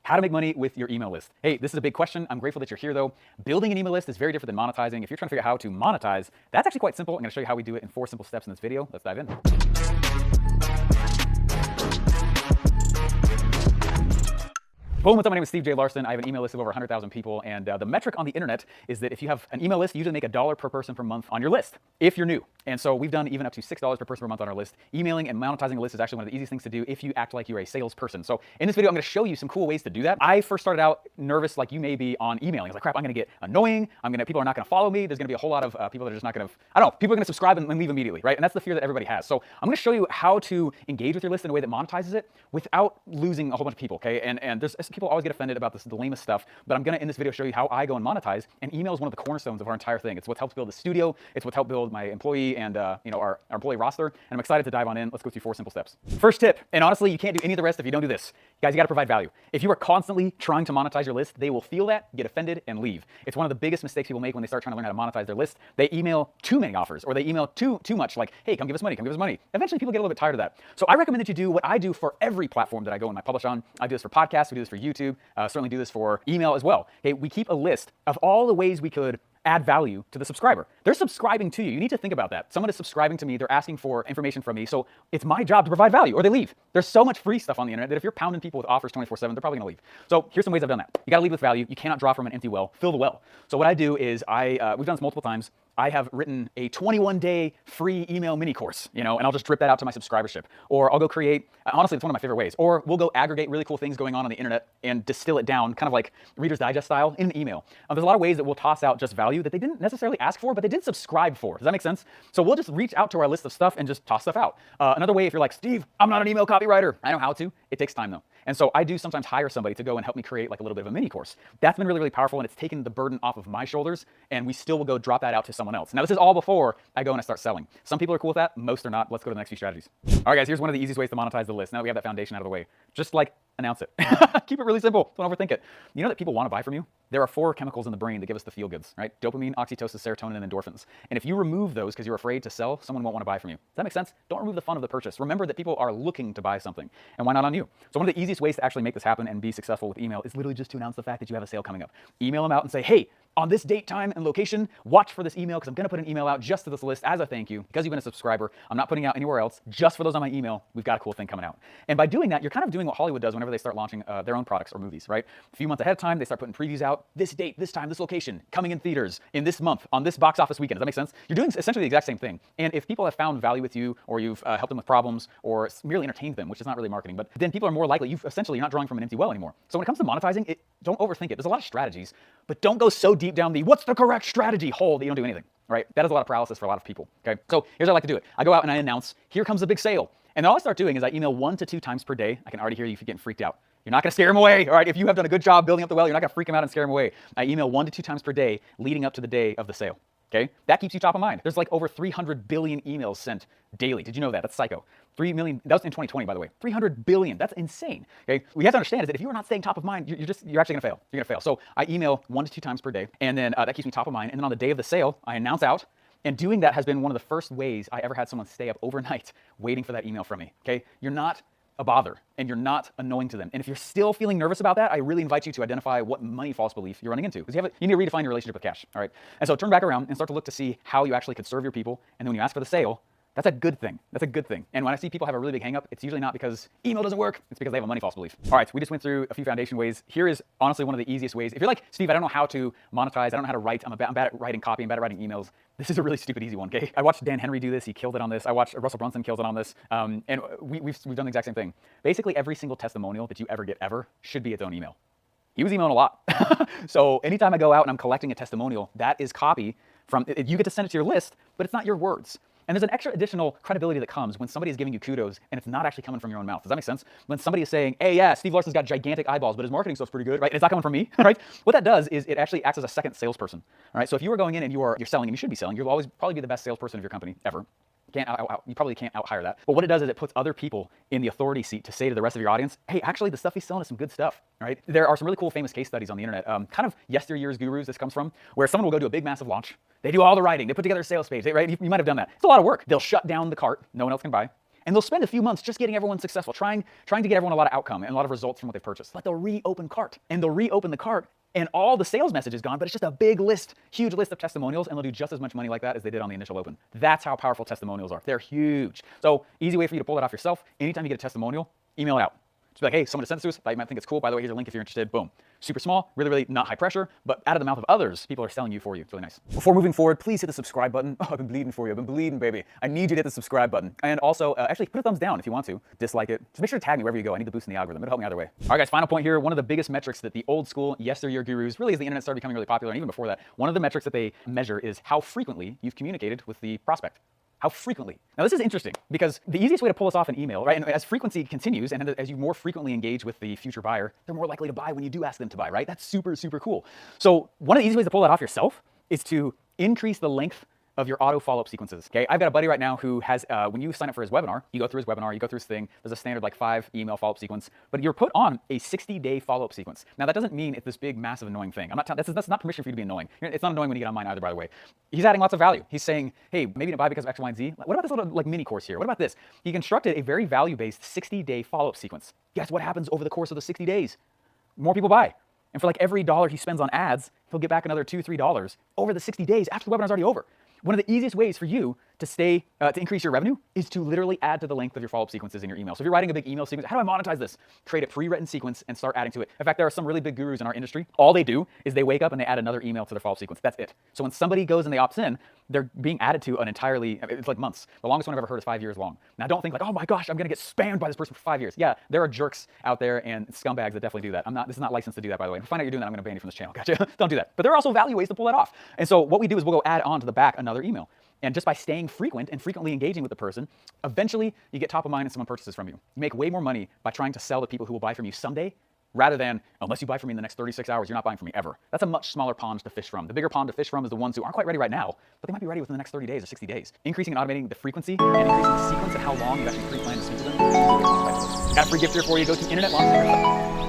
How to make money with your email list. Hey, this is a big question. I'm grateful that you're here though. Building an email list is very different than monetizing. If you're trying to figure out how to monetize, that's actually quite simple. I'm gonna show you how we do it in 4 simple steps in this video. Let's dive in. Boom, what's up? My name is Steve J. Larson. I have an email list of over 100,000 people, and the metric on the internet is that if you have an email list, you usually make $1 per person per month on your list, if you're new. And so we've done even up to $6 per person per month on our list. Emailing and monetizing a list is actually one of the easiest things to do if you act like you're a salesperson. So in this video, I'm gonna show you some cool ways to do that. I first started out nervous like you may be on emailing. I was like, crap, I'm gonna get annoying. People are not gonna follow me. There's gonna be a whole lot of people that are just not gonna, I don't know, people are gonna subscribe and leave immediately, right? And that's the fear that everybody has. So I'm gonna show you how to engage with your list in a way that monetizes it without losing a whole bunch of people, okay? And there's people always get offended about the lamest stuff, but I'm gonna in this video show you how I go and monetize, and email is one of the cornerstones of our entire thing. It's what helps build the studio, it's what helped build my employee and our employee roster, and I'm excited to dive on in. Let's go through 4 simple steps. First tip, and honestly, you can't do any of the rest if you don't do this. Guys, you gotta provide value. If you are constantly trying to monetize your list, they will feel that, get offended, and leave. It's one of the biggest mistakes people make when they start trying to learn how to monetize their list. They email too many offers, or they email too much, like, hey, come give us money, come give us money. Eventually, people get a little bit tired of that. So I recommend that you do what I do for every platform that I go and I publish on. I do this for podcasts, we do this for YouTube, certainly do this for email as well. Okay, we keep a list of all the ways we could add value to the subscriber. They're subscribing to you. You need to think about that. Someone is subscribing to me, they're asking for information from me, so it's my job to provide value, or they leave. There's so much free stuff on the internet that if you're pounding people with offers 24/7, they're probably gonna leave. So here's some ways I've done that. You gotta lead with value. You cannot draw from an empty well. Fill the well. So what I do is we've done this multiple times. I have written a 21-day free email mini course, and I'll just drip that out to my subscribership. Or I'll go create, honestly, it's one of my favorite ways. Or we'll go aggregate really cool things going on the internet and distill it down, kind of like Reader's Digest style, in an email. There's a lot of ways that we'll toss out just value that they didn't necessarily ask for, but they did subscribe for. Does that make sense? So we'll just reach out to our list of stuff and just toss stuff out. Another way, if you're like, Steve, I'm not an email copywriter. I know how to. It takes time though. And so I do sometimes hire somebody to go and help me create like a little bit of a mini course. That's been really, really powerful, and it's taken the burden off of my shoulders, and we still will go drop that out to someone else. Now this is all before I go and I start selling. Some people are cool with that, most are not. Let's go to the next few strategies. All right guys, here's one of the easiest ways to monetize the list. Now that we have that foundation out of the way, just like announce it. Keep it really simple, don't overthink it. You know that people want to buy from you? There are 4 chemicals in the brain that give us the feel goods, right? Dopamine, oxytocin, serotonin, and endorphins. And if you remove those because you're afraid to sell, someone won't want to buy from you. Does that make sense? Don't remove the fun of the purchase. Remember that people are looking to buy something, and why not on you? So one of the easiest ways to actually make this happen and be successful with email is literally just to announce the fact that you have a sale coming up. Email them out and say, hey, on this date, time, and location, watch for this email because I'm gonna put an email out just to this list as a thank you because you've been a subscriber. I'm not putting out anywhere else, just for those on my email. We've got a cool thing coming out. And by doing that, you're kind of doing what Hollywood does whenever they start launching their own products or movies, right? A few months ahead of time, they start putting previews out. This date, this time, this location, coming in theaters in this month, on this box office weekend. Does that make sense? You're doing essentially the exact same thing. And if people have found value with you, or you've helped them with problems, or merely entertained them, which is not really marketing, but then people are more likely, you're not drawing from an empty well anymore. So when it comes to monetizing, don't overthink it. There's a lot of strategies, but don't go so deep down the what's the correct strategy hole that you don't do anything, right? That is a lot of paralysis for a lot of people, okay? So here's how I like to do it. I go out and I announce, here comes a big sale. And then all I start doing is I email 1 to 2 times per day. I can already hear you getting freaked out. You're not gonna scare them away, all right? If you have done a good job building up the well, you're not gonna freak them out and scare them away. I email 1 to 2 times per day leading up to the day of the sale, okay? That keeps you top of mind. There's like over 300 billion emails sent daily. Did you know that? That's psycho. 3 million, that was in 2020, by the way. 300 billion, that's insane, okay? What you have to understand is that if you are not staying top of mind, you're actually gonna fail. You're gonna fail. So I email 1 to 2 times per day, and then that keeps me top of mind. And then on the day of the sale, I announce out, and doing that has been one of the first ways I ever had someone stay up overnight waiting for that email from me, okay? You're not a bother, and you're not annoying to them. And if you're still feeling nervous about that, I really invite you to identify what money false belief you're running into, because you need to redefine your relationship with cash, all right? And so turn back around and start to look to see how you actually could serve your people, and then when you ask for the sale, that's a good thing. That's a good thing. And when I see people have a really big hang up, it's usually not because email doesn't work, it's because they have a money false belief. All right, so we just went through a few foundation ways. Here is honestly one of the easiest ways. If you're like, Steve, I don't know how to monetize, I don't know how to write, I'm bad at writing copy, I'm bad at writing emails. This is a really stupid easy one, okay? I watched Dan Henry do this, he killed it on this. I watched Russell Brunson kills it on this. And we've done the exact same thing. Basically every single testimonial that you ever get ever should be its own email. He was emailing a lot. So anytime I go out and I'm collecting a testimonial, that is copy from, you get to send it to your list, but it's not your words. And there's an extra additional credibility that comes when somebody is giving you kudos and it's not actually coming from your own mouth. Does that make sense? When somebody is saying, hey, yeah, Steve Larson's got gigantic eyeballs, but his marketing stuff's pretty good, right? And it's not coming from me, right? What that does is it actually acts as a second salesperson, all right? So if you are going in and you're selling, and you should be selling, you'll always probably be the best salesperson of your company ever. You probably can't out-hire that. But what it does is it puts other people in the authority seat to say to the rest of your audience, hey, actually the stuff he's selling is some good stuff, right? There are some really cool famous case studies on the internet, kind of yesteryear's gurus this comes from, where someone will go to a big massive launch, they do all the writing, they put together a sales page, right? You might have done that. It's a lot of work. They'll shut down the cart, no one else can buy, And they'll spend a few months just getting everyone successful, trying to get everyone a lot of outcome and a lot of results from what they've purchased. But they'll reopen cart, and they'll reopen the cart, and all the sales message is gone, but it's just a big list, huge list of testimonials, and they'll do just as much money like that as they did on the initial open. That's how powerful testimonials are. They're huge. So easy way for you to pull that off yourself. Anytime you get a testimonial, email it out. Just be like, hey, someone just sent this to us. Thought you might think it's cool. By the way, here's a link if you're interested. Boom. Super small, really, really not high pressure, but out of the mouth of others, people are selling you for you. It's really nice. Before moving forward, please hit the subscribe button. Oh, I've been bleeding for you. I've been bleeding, baby. I need you to hit the subscribe button. And also, actually, put a thumbs down if you want to. Dislike it. Just make sure to tag me wherever you go. I need to boost in the algorithm. It'll help me either way. All right, guys, final point here. One of the biggest metrics that the old school yesteryear gurus, really as the internet started becoming really popular, and even before that, one of the metrics that they measure is how frequently you've communicated with the prospect. How frequently? Now, this is interesting because the easiest way to pull this off an email, right? And as frequency continues and as you more frequently engage with the future buyer, they're more likely to buy when you do ask them to buy, right? That's super, super cool. So one of the easy ways to pull that off yourself is to increase the length of your auto follow-up sequences. Okay, I've got a buddy right now who has, when you sign up for his webinar, you go through his webinar, you go through his thing, there's a standard like 5 email follow-up sequence, but you're put on a 60-day follow-up sequence. Now that doesn't mean it's this big, massive, annoying thing. I'm not that's not permission for you to be annoying. It's not annoying when you get on mine either, by the way. He's adding lots of value. He's saying, hey, maybe you didn't buy because of X, Y, and Z. What about this little like mini course here? What about this? He constructed a very value-based 60-day follow-up sequence. Guess what happens over the course of the 60 days? More people buy. And for like every dollar he spends on ads, he'll get back another $2, $3 over the 60 days after the webinar's already over. One of the easiest ways for you to increase your revenue is to literally add to the length of your follow-up sequences in your email. So if you're writing a big email sequence, how do I monetize this? Create a pre-written sequence and start adding to it. In fact, there are some really big gurus in our industry. All they do is they wake up and they add another email to their follow-up sequence. That's it. So when somebody goes and they opts in, they're being added to an entirely, it's like months. The longest one I've ever heard is 5 years long. Now don't think like, oh my gosh, I'm gonna get spammed by this person for 5 years. Yeah, there are jerks out there and scumbags that definitely do that. This is not licensed to do that, by the way. If I find out you're doing that, I'm gonna ban you from this channel. Gotcha? Don't do that. But there are also value ways to pull that off. And so what we do is we'll go add on to the back another email. And just by staying frequent and frequently engaging with the person, eventually you get top of mind and someone purchases from you. You make way more money by trying to sell to people who will buy from you someday, rather than, unless you buy from me in the next 36 hours, you're not buying from me ever. That's a much smaller pond to fish from. The bigger pond to fish from is the ones who aren't quite ready right now, but they might be ready within the next 30 days or 60 days. Increasing and automating the frequency and increasing the sequence and how long you actually pre-plan to speak to them is a way to monetize those. Got a free gift here for you. Go to internetlaunchsecrets.com.